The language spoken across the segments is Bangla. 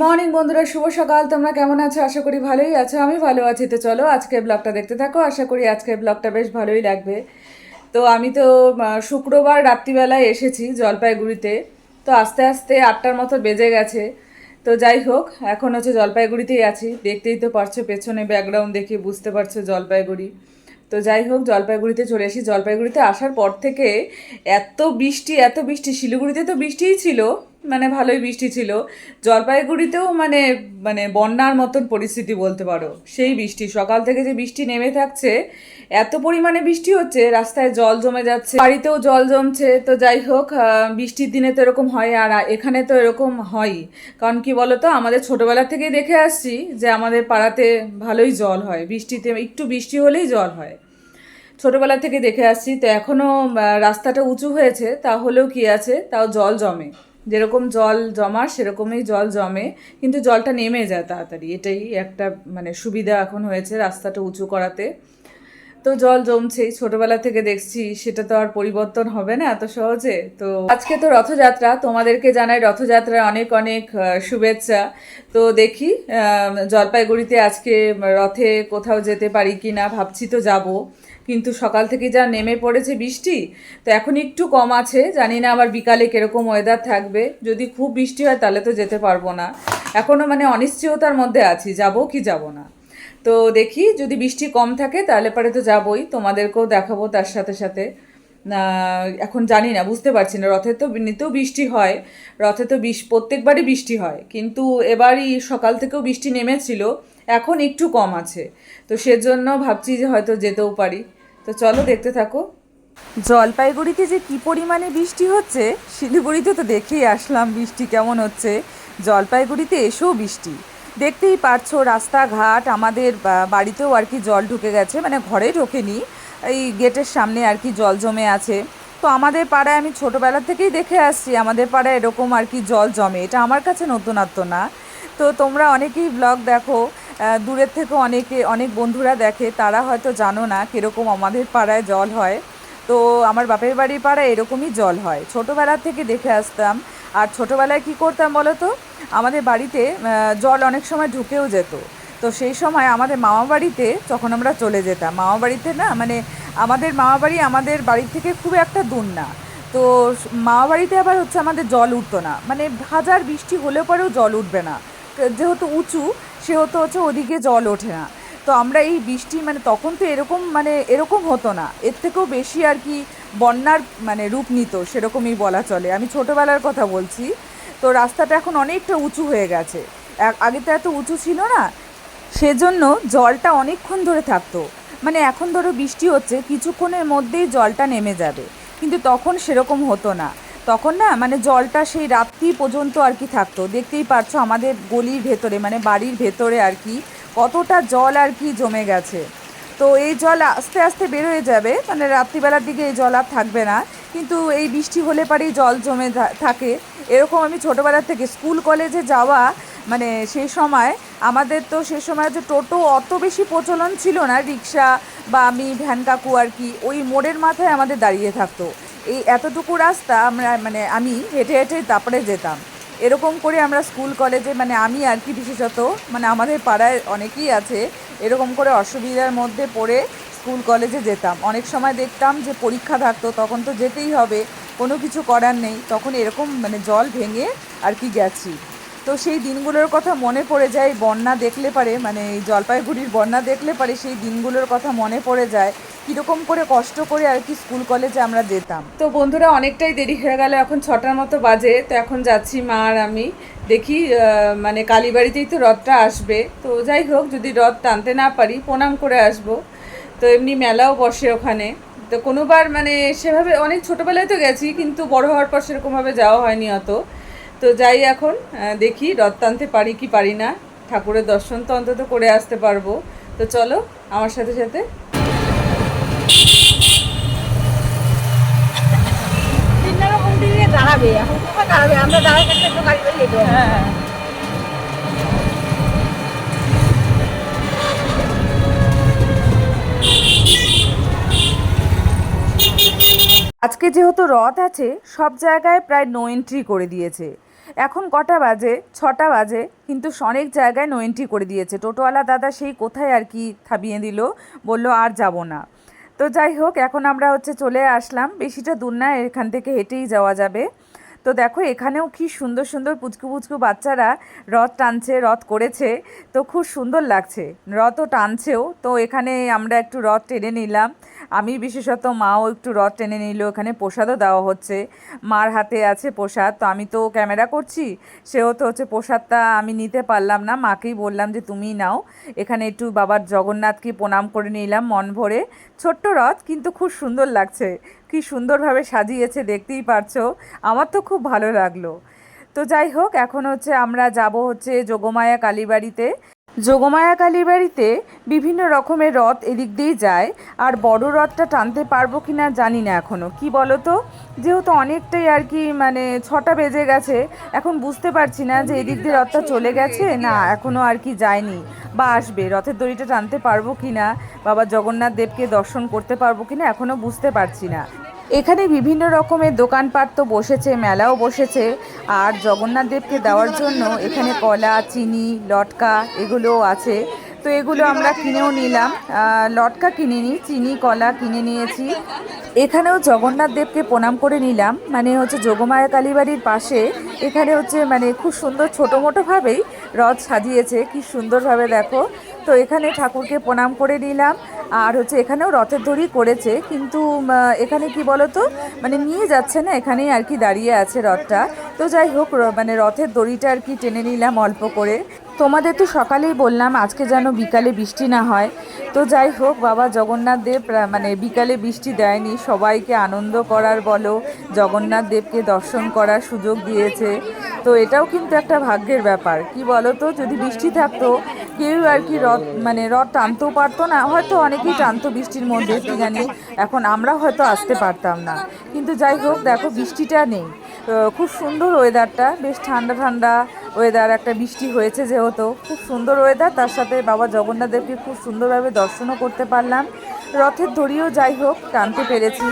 মর্নিং বন্ধুরা, শুভ সকাল। তোমরা কেমন আছো? আশা করি ভালোই আছো। আমি ভালো আছি। তো চলো আজকের ব্লগটা দেখতে থাকো। আশা করি আজকের ব্লগটা বেশ ভালোই লাগবে। তো আমি তো শুক্রবার রাত্রিবেলায় এসেছি জলপাইগুড়িতে। তো আস্তে আস্তে 8টার মতো বেজে গেছে। তো যাই হোক, এখন হচ্ছে জলপাইগুড়িতেই আছি। দেখতেই তো পারছো, পেছনে ব্যাকগ্রাউন্ড দেখে বুঝতে পারছো জলপাইগুড়ি। তো যাই হোক, জলপাইগুড়িতে চলে এসেছি। জলপাইগুড়িতে আসার পর থেকে এত বৃষ্টি, এত বৃষ্টি। শিলিগুড়িতে তো বৃষ্টিই ছিল, মানে ভালোই বৃষ্টি ছিল। জলপাইগুড়িতেও মানে মানে বন্যার মতন পরিস্থিতি বলতে পারো। সেই বৃষ্টি, সকাল থেকে যে বৃষ্টি নেমে থাকছে, এত পরিমাণে বৃষ্টি হচ্ছে, রাস্তায় জল জমে যাচ্ছে, বাড়িতেও জল জমছে। তো যাই হোক, বৃষ্টির দিনে তো এরকম হয়, আর এখানে তো এরকম হয়ই। কারণ কি বলতো, আমাদের ছোটবেলা থেকেই দেখে আসছি যে আমাদের পাড়াতে ভালোই জল হয়, বৃষ্টিতে একটু বৃষ্টি হলেই জল হয়। ছোটবেলা থেকে দেখে আসছি। তো এখনও রাস্তাটা উঁচু হয়েছে, তাহলেও কি আছে, তাও জল জমে। যেরকম জল জমার সেরকমই জল জমে, কিন্তু জলটা নেমে যায় তাড়াতাড়ি। এটাই একটা মানে সুবিধা এখন হয়েছে রাস্তাটা উঁচু করাতে। তো জল জমছেই, ছোটবেলা থেকে দেখছি, সেটা তো আর পরিবর্তন হবে না এত সহজে। তো আজকে তো রথযাত্রা, তোমাদেরকে জানাই রথযাত্রার অনেক অনেক শুভেচ্ছা। তো দেখি জলপাইগুড়িতে আজকে রথে কোথাও যেতে পারি কি না, ভাবছি তো যাব। কিন্তু সকাল থেকে যা নেমে পড়েছে বৃষ্টি, তো এখন একটু কম আছে। জানি না আবার বিকালে কিরকম ওয়েদার থাকবে। যদি খুব বৃষ্টি হয় তাহলে তো যেতে পারবো না। এখনও মানে অনিশ্চয়তার মধ্যে আছি, যাব কি যাব না। তো দেখি, যদি বৃষ্টি কম থাকে তাহলে পরে তো যাবই, তোমাদেরকেও দেখাবো তার সাথে সাথে। এখন জানি না, বুঝতে পারছি না। রথে তো এমনিতেও বৃষ্টি হয়, রথে তো প্রত্যেকবারই বৃষ্টি হয়, কিন্তু এবারই সকাল থেকেও বৃষ্টি নেমেছিল, এখন একটু কম আছে। তো সেজন্য ভাবছি যে হয়তো যেতেও পারি। তো চলো দেখতে থাকো। জলপাইগুড়িতে যে কী পরিমাণে বৃষ্টি হচ্ছে, শিলিগুড়িতে তো দেখেই আসলাম বৃষ্টি কেমন হচ্ছে, জলপাইগুড়িতে এসেও বৃষ্টি। দেখতেই পারছো রাস্তাঘাট, আমাদের বাড়িতেও আর কি জল ঢুকে গেছে, মানে ঘরে ঢোকেনি, এই গেটের সামনে আর কি জল জমে আছে। তো আমাদের পাড়ায় আমি ছোটোবেলা থেকেই দেখে আসছি, আমাদের পাড়ায় এরকম আর কি জল জমে, এটা আমার কাছে নতুনত্ব না। তো তোমরা অনেকেই ব্লগ দেখো, দূরের থেকে অনেক বন্ধুরা দেখে, তারা হয়তো জানো না কীরকম আমাদের পাড়ায় জল হয়। তো আমার বাপের বাড়ির পাড়ায় এরকমই জল হয়, ছোটোবেলা থেকে দেখে আসতাম। আর ছোটোবেলায় কী করতাম বলো তো, আমাদের বাড়িতে জল অনেক সময় ঢুকেও যেত। তো সেই সময় আমাদের মামা বাড়িতে যখন আমরা চলে যেতাম, মামা বাড়িতে না মানে আমাদের মামা বাড়ি আমাদের বাড়ির থেকে খুব একটা দূর না। তো মামা বাড়িতে আবার হচ্ছে আমাদের জল উঠতো না, মানে হাজার বৃষ্টি হলেও পরেও জল উঠবে না, যেহেতু উঁচু সেহেতু হচ্ছে ওদিকে জল ওঠে না। তো আমরা এই বৃষ্টি মানে তখন তো এরকম মানে এরকম হতো না, এর থেকেও বেশি আর কি বন্যার মানে রূপ নিত, সেরকমই বলা চলে। আমি ছোটোবেলার কথা বলছি। তো রাস্তাটা এখন অনেকটা উঁচু হয়ে গেছে, আগে তো এত উঁচু ছিল না, সেজন্য জলটা অনেকক্ষণ ধরে থাকতো। মানে এখন ধরো বৃষ্টি হচ্ছে, কিছুক্ষণের মধ্যেই জলটা নেমে যাবে, কিন্তু তখন সেরকম হতো না। তখন না মানে জলটা সেই রাত্রি পর্যন্ত আর কি থাকতো। দেখতেই পারছো আমাদের গলির ভেতরে মানে বাড়ির ভেতরে আর কি কতটা জল আর কি জমে গেছে। তো এই জল আস্তে আস্তে বের হয়ে যাবে, মানে রাত্রিবেলার দিকে এই জল আর থাকবে না, কিন্তু এই বৃষ্টি হলে পরেই জল জমে থাকে। এরকম আমি ছোটোবেলার থেকে স্কুল কলেজে যাওয়া, মানে সেই সময় আমাদের তো সে সময় যে টোটো অত বেশি প্রচলন ছিল না, রিক্সা বা আমি ভ্যান কাকু আর কি ওই মোড়ের মাথায় আমাদের দাঁড়িয়ে থাকতো। এই এতটুকু রাস্তা আমরা মানে আমি হেঁটে হেঁটে তারপরে যেতাম। এরকম করে আমরা স্কুল কলেজে মানে আমি আর কি বিশেষত, মানে আমাদের পাড়ায় অনেকেই আছে এরকম করে অসুবিধার মধ্যে পড়ে স্কুল কলেজে যেতাম। অনেক সময় দেখতাম যে পরীক্ষা থাকতো, তখন তো যেতেই হবে, কোনো কিছু করার নেই, তখন এরকম মানে জল ভেঙে আর কি গেছি। তো সেই দিনগুলোর কথা মনে পড়ে যায়, বন্যা দেখলে পারে মানে এই জলপাইগুড়ির বন্যা দেখলে পারে সেই দিনগুলোর কথা মনে পড়ে যায়, কীরকম করে কষ্ট করে আর কি স্কুল কলেজে আমরা যেতাম। তো বন্ধুরা, অনেকটাই দেরি হয়ে গেল, এখন 6টার মতো বাজে। তো এখন যাচ্ছি মা আর আমি, দেখি মানে কালীবাড়িতেই তো রথটা আসবে। তো যাই হোক, যদি রথ টানতে না পারি প্রণাম করে আসবো। তো এমনি মেলাও বসে ওখানে। তো কোনোবার মানে সেভাবে অনেক ছোটোবেলায় তো গেছি, কিন্তু বড় হওয়ার পর সেরকমভাবে যাওয়া হয়নি অত। তো যাই এখন, দেখি রথ টানতে পারি কি পারি না, ঠাকুরের দর্শন তো অন্তত করে আসতে পারবো। তো চলো আমার সাথে সাথে। দাঁড়াবে এখন, কোথায় দাঁড়াবে, আমরা দাঁড়ায় থাকতে একটু গাড়ি বেরিয়ে যেতে হবে। হ্যাঁ, আজকে যেহেতু রথ আছে, সব জায়গায় প্রায় নো এন্ট্রি করে দিয়েছে। এখন কটা বাজে? 6টা বাজে, কিন্তু অনেক জায়গায় নো এন্ট্রি করে দিয়েছে। টোটোওয়ালা দাদা সেই কোথায় আর কি থামিয়ে দিল, বলল আর যাব না। তো যাই হোক, এখন আমরা চলে আসলাম, বেশিটা দূর না, এখান থেকে হেঁটেই যাওয়া যাবে। তো দেখো এখানেও কি সুন্দর সুন্দর পুচকু পুচকু বাচ্চারা রথ টানছে, রথ করেছে, তো খুব সুন্দর লাগছে, রথও টানছেও। তো এখানে আমরা একটু রথ টেনে নিলাম, আমি বিশেষত, মাও একটু রথ টেনে নিল। এখানে প্রসাদও দেওয়া হচ্ছে, মার হাতে আছে প্রসাদ, তো আমি তো ক্যামেরা করছি, সেও তো প্রসাদটা আমি নিতে পারলাম না, মাকেই বললাম যে তুমিই নাও। এখানে একটু বাবার জগন্নাথকে প্রণাম করে নিলাম মন ভরে। ছোট্ট রথ, কিন্তু খুব সুন্দর লাগছে, কি সুন্দরভাবে সাজিয়েছে, দেখতেই পারছো, আমার তো খুব ভালো লাগলো। তো যাই হোক, এখন আমরা যাব যোগমায়া কালীবাড়িতে। যোগমায়া কালীবাড়িতে বিভিন্ন রকমের রথ এদিক দিয়েই যায়, আর বড় রথটা টানতে পারবো কি না জানি না এখনও। কি বলো তো, যেহেতু অনেকটাই আর কি, মানে 6টা বেজে গেছে, এখন বুঝতে পারছি না যে এদিক দিয়ে রথটা চলে গেছে না এখনও আর কি যায়নি বা আসবে। রথের দড়িটা টানতে পারবো কি না, বাবা জগন্নাথ দেবকে দর্শন করতে পারবো কি না এখনও বুঝতে পারছি না। এখানে বিভিন্ন রকমের দোকানপাট তো বসেছে, মেলাও বসেছে, আর জগন্নাথ দেবকে দেওয়ার জন্য এখানে কলা, চিনি, লটকা এগুলোও আছে। তো এগুলো আমরা কিনেও নিলাম, লটকা কিনিনি, চিনি কলা কিনে নিয়েছি। এখানেও জগন্নাথ দেবকে প্রণাম করে নিলাম, মানে যোগমায়া কালীবাড়ির পাশে। এখানে মানে খুব সুন্দর ছোটো মোটোভাবেই রথ সাজিয়েছে, কি সুন্দরভাবে দেখো। তো এখানে ঠাকুরকে প্রণাম করে নিলাম, আর এখানেও রথের দড়ি করেছে, কিন্তু এখানে কি বলো তো, মানে নিয়ে যাচ্ছে না, এখানেই আর কি দাঁড়িয়ে আছে রথটা। তো যাই হোক, মানে রথের দড়িটা আর কি টেনে নিলাম অল্প করে। তোমাদের তো সকালেই বললাম আজকে যেন বিকালে বৃষ্টি না হয়। তো যাই হোক, বাবা জগন্নাথ দেব মানে বিকালে বৃষ্টি দেয়নি, সবাইকে আনন্দ করার বলো, জগন্নাথ দেবকে দর্শন করার সুযোগ দিয়েছে। তো এটাও কিন্তু একটা ভাগ্যের ব্যাপার, কি বলো তো, যদি বৃষ্টি থাকতো কেউ আর কি রথ টানতেও পারতো না, হয়তো অনেকেই টানতো বৃষ্টির মধ্যে, কি জানি, এখন আমরা হয়তো আসতে পারতাম না। কিন্তু যাই হোক, দেখো বৃষ্টিটা নেই, খুব সুন্দর ওয়েদারটা, বেশ ঠান্ডা ঠান্ডা ওয়েদার, একটা বৃষ্টি হয়েছে যেহেতু, খুব সুন্দর ওয়েদার, তার সাথে বাবা জগন্নাথ দেবকে খুব সুন্দরভাবে দর্শনও করতে পারলাম, রথের দড়িও যাই হোক টানতে পেরেছি।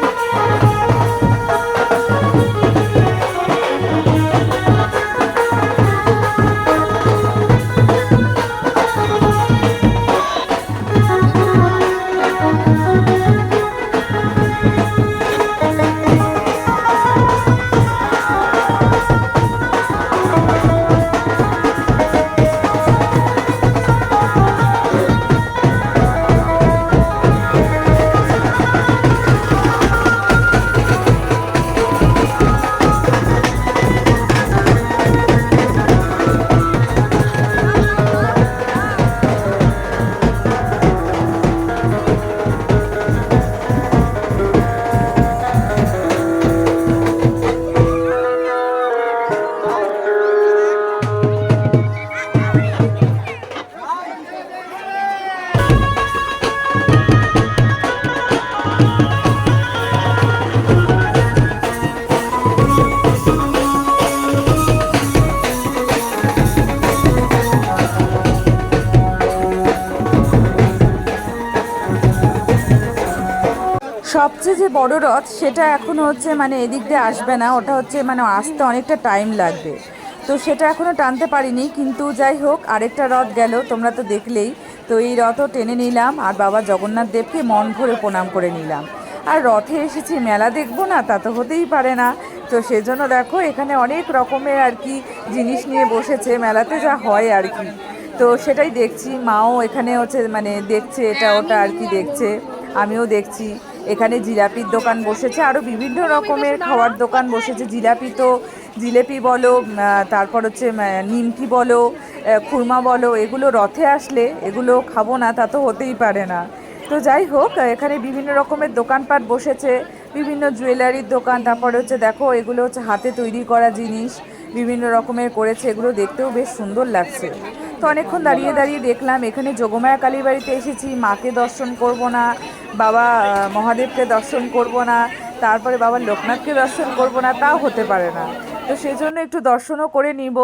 সবচেয়ে যে বড় রথ সেটা এখনও মানে এদিক দিয়ে আসবে না, ওটা মানে আসতে অনেকটা টাইম লাগবে, তো সেটা এখনও টানতে পারিনি। কিন্তু যাই হোক, আরেকটা রথ গেল, তোমরা তো দেখলেই। তো এই রথও টেনে নিলাম, আর বাবা জগন্নাথ দেবকে মন ভরে প্রণাম করে নিলাম। আর রথে এসেছি, মেলা দেখবো না তা তো হতেই পারে না। তো সেজন্য দেখো এখানে অনেক রকমের আর কি জিনিস নিয়ে বসেছে, মেলাতে যা হয় আর কি, তো সেটাই দেখছি। মাও এখানে মানে দেখছে, এটা ওটা আর কি দেখছে, আমিও দেখছি। এখানে জিলাপির দোকান বসেছে, আরও বিভিন্ন রকমের খাওয়ার দোকান বসেছে। জিলেপি বলো, তারপর নিমকি বলো, খুরমা বলো, এগুলো রথে আসলে এগুলো খাবো না তা তো হতেই পারে না। তো যাই হোক, এখানে বিভিন্ন রকমের দোকানপাট বসেছে, বিভিন্ন জুয়েলারির দোকান, তারপরে দেখো এগুলো হাতে তৈরি করা জিনিস বিভিন্ন রকমের করেছে, এগুলো দেখতেও বেশ সুন্দর লাগছে। তো অনেকক্ষণ দাঁড়িয়ে দাঁড়িয়ে দেখলাম, এখানে যোগমায়া কালীবাড়িতে এসেছি, মাকে দর্শন করব না, বাবা মহাদেবকে দর্শন করব না, তারপরে বাবা লোকনাথকে দর্শন করব না, তাও হতে পারে না। তো সেজন্য একটু দর্শনও করে নিব।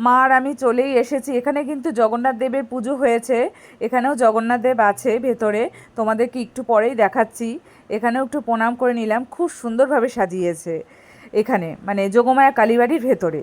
মা আর আমি চলেই এসেছি। এখানে কিন্তু জগন্নাথ দেবের পুজো হয়েছে, এখানেও জগন্নাথ দেব আছে ভেতরে, তোমাদেরকে একটু পরেই দেখাচ্ছি। এখানেও একটু প্রণাম করে নিলাম, খুব সুন্দরভাবে সাজিয়েছে এখানে, মানে যোগমায়া কালীবাড়ির ভেতরে।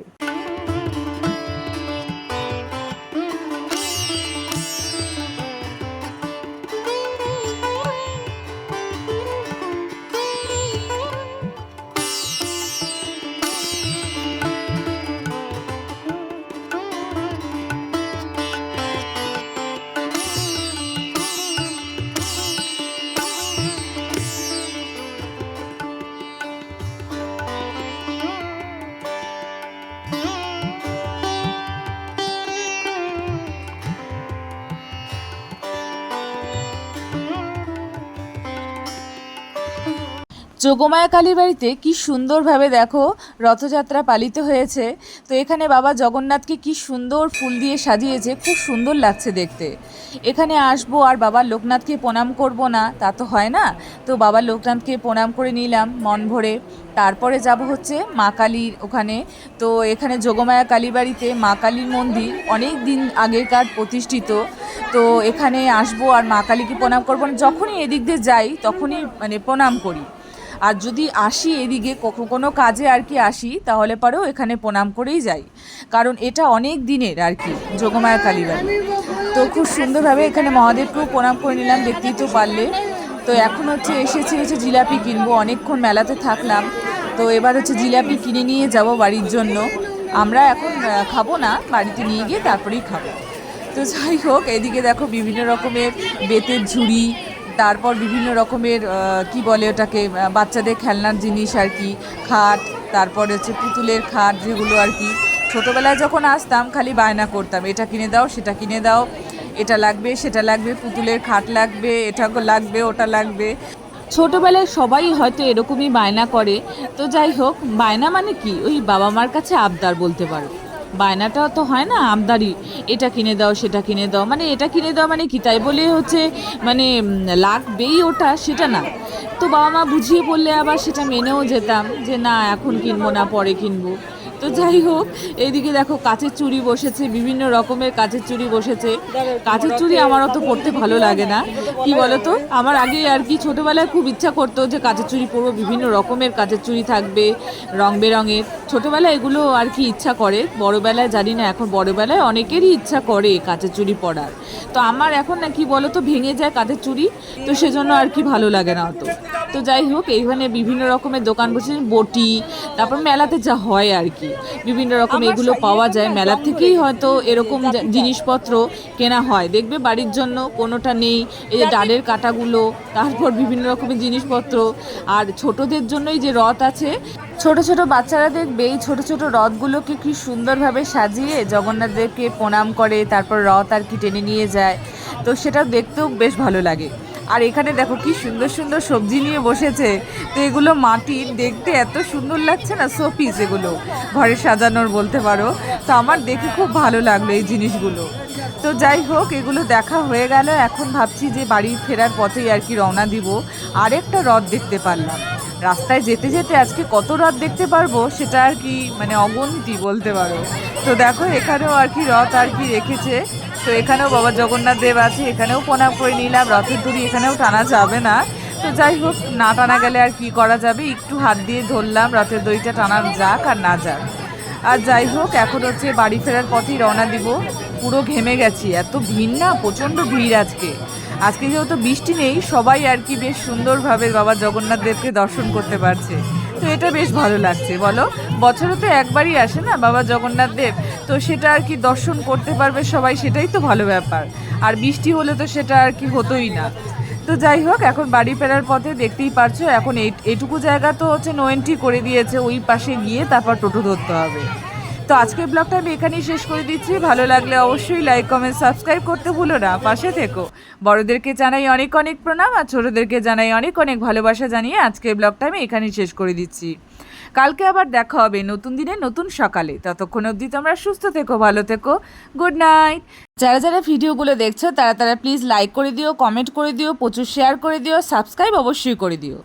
যোগমায়া কালীবাড়িতে কি সুন্দরভাবে দেখো রথযাত্রা পালিত হয়েছে। তো এখানে বাবা জগন্নাথকে কি সুন্দর ফুল দিয়ে সাজিয়েছে, খুব সুন্দর লাগছে দেখতে। এখানে আসবো আর বাবা লোকনাথকে প্রণাম করব না তা তো হয় না। তো বাবা লোকনাথকে প্রণাম করে নিলাম মন ভরে। তারপরে যাব হচ্ছে মা কালীর ওখানে। তো এখানে যোগমায়া কালীবাড়িতে মা কালীর মন্দির অনেক দিন আগেকার প্রতিষ্ঠিত। তো এখানে আসবো আর মা কালীকে প্রণাম করবো না, যখনই এদিক দিয়ে যাই তখনই মানে প্রণাম করি। আর যদি আসি এদিকে কোনো কাজে আর কি আসি, তাহলে পরেও এখানে প্রণাম করেই যাই, কারণ এটা অনেক দিনের আর কি যোগমায়া কালীবাড়ি। তো খুব সুন্দরভাবে এখানে মহাদেবকেও প্রণাম করে নিলাম, দেখতেই তো পারলে। তো এখন এসেছি জিলাপি কিনবো, অনেকক্ষণ মেলাতে থাকলাম। তো এবার জিলাপি কিনে নিয়ে যাব বাড়ির জন্য। আমরা এখন খাবো না, বাড়িতে নিয়ে গিয়ে তারপরেই খাবো। তো যাই হোক, এদিকে দেখো বিভিন্ন রকমের বেতের ঝুড়ি, তারপর বিভিন্ন রকমের কি বলে ওটাকে, বাচ্চাদের খেলনার জিনিস আর কি, খাট, তারপরে পুতুলের খাট, যেগুলো আর কি ছোটোবেলায় যখন আসতাম খালি বায়না করতাম, এটা কিনে দাও সেটা কিনে দাও, এটা লাগবে সেটা লাগবে, পুতুলের খাট লাগবে, এটা লাগবে ওটা লাগবে। ছোটোবেলায় সবাই হয়তো এরকমই বায়না করে। তো যাই হোক, বায়না মানে কি, ওই বাবা মার কাছে আবদার বলতে পারো। বায়নাটা তো হয় না, আবদারি, এটা কিনে দাও সেটা কিনে দাও, মানে এটা কিনে দাও মানে কি, তাই বলে মানে লাগবেই ওটা সেটা না। তো বাবা মা বুঝিয়ে বললে আবার সেটা মেনেও যেতাম যে না এখন কিনবো না, পরে কিনবো। তো যাই হোক, এইদিকে দেখো কাচের চুড়ি বসেছে, বিভিন্ন রকমের কাচের চুড়ি বসেছে। কাচের চুড়ি আমার অত পরতে ভালো লাগে না, কি বলতো, আমার আগে আর কি ছোটোবেলায় খুব ইচ্ছা করতো যে কাচের চুড়ি পরবো, বিভিন্ন রকমের কাচের চুড়ি থাকবে রং বেরঙের। ছোটোবেলায় এগুলো আর কি ইচ্ছা করে, বড়োবেলায় জানি না, এখন বড়োবেলায় অনেকেরই ইচ্ছা করে কাচের চুড়ি পরার। তো আমার এখন না কি বলতো ভেঙে যায় কাচের চুড়ি, তো সেজন্য আর কি ভালো লাগে না অত। তো যাই হোক, এইখানে বিভিন্ন রকমের দোকান বসে, বটি, তারপর মেলাতে যা হয় আর কি বিভিন্ন রকম এগুলো পাওয়া যায়, মেলা থেকেই হয়তো এরকম জিনিসপত্র কেনা হয়। দেখবে বাড়ির জন্য কোনোটা নেই, এই যে ডালের কাটাগুলো, তারপর বিভিন্ন রকমের জিনিসপত্র। আর ছোটদের জন্যই যে রথ আছে, ছোট ছোট বাচ্চারা দেখবে এই ছোট ছোট রথগুলোকে কি সুন্দরভাবে সাজিয়ে জগন্নাথ দেবকে প্রণাম করে, তারপর রথ আর কি টেনে নিয়ে যায়। তো সেটা দেখতেও বেশ ভালো লাগে। আর এখানে দেখো কি সুন্দর সুন্দর সবজি নিয়ে বসেছে। তো এগুলো মাটির, দেখতে এত সুন্দর লাগছে না, শোপিস এগুলো ঘরে সাজানোর বলতে পারো। তো আমার দেখে খুব ভালো লাগলো এই জিনিসগুলো। তো যাই হোক, এগুলো দেখা হয়ে গেল, এখন ভাবছি যে বাড়ি ফেরার পথেই আর কি রওনা দিব। আরেকটা রথ দেখতে পারলাম রাস্তায় যেতে যেতে, আজকে কত রথ দেখতে পারবো সেটা আর কি মানে অগুন্তি বলতে পারো। তো দেখো এখানেও আর কি রথ আর কি রেখেছে। তো এখানেও বাবা জগন্নাথ দেব আছে, এখানেও প্রণাম করে নিলাম। রথের দড়ি এখানেও টানা যাবে না, তো যাই হোক, না টানা গেলে আর কি করা যাবে, একটু হাত দিয়ে ধরলাম, রথের দড়িটা টানা যাক আর না যাক। আর যাই হোক, এখন বাড়ি ফেরার পথেই রওনা দিব। পুরো ঘেমে গেছি, এত ভিড় না, প্রচণ্ড ভিড় আজকে। আজকে যেহেতু বৃষ্টি নেই, সবাই আর কি বেশ সুন্দরভাবে বাবা জগন্নাথ দেবকে দর্শন করতে পারছে। তো এটা বেশ ভালো লাগছে, বলো, বছরে তো একবারই আসে না বাবা জগন্নাথ দেব, তো সেটা আর কি দর্শন করতে পারবে সবাই, সেটাই তো ভালো ব্যাপার। আর বৃষ্টি হলে তো সেটা আর কি হতোই না। তো যাই হোক, এখন বাড়ি ফেরার পথে দেখতেই পারছো, এখন এইটুকু জায়গা তো নো এন্ট্রি করে দিয়েছে, ওই পাশে গিয়ে তারপর টোটো ধরতে হবে। তো আজকের ব্লগটা আমি এখানেই শেষ করে দিচ্ছি। ভালো লাগলে অবশ্যই লাইক কমেন্ট সাবস্ক্রাইব করতে ভুলো না, পাশে থেকো। বড়দেরকে জানাই অনেক অনেক প্রণাম, আর ছোটোদেরকে জানাই অনেক অনেক ভালোবাসা জানিয়ে আজকের ব্লগটা আমি এখানেই শেষ করে দিচ্ছি। কালকে আবার দেখা হবে নতুন দিনে নতুন সকালে। ততক্ষণ অবধি তোমরা সুস্থ থেকো, ভালো থেকো, গুড নাইট। যারা যারা ভিডিওগুলো দেখছো তারা প্লিজ লাইক করে দিও, কমেন্ট করে দিও, প্রচুর শেয়ার করে দিও, সাবস্ক্রাইব অবশ্যই করে দিও।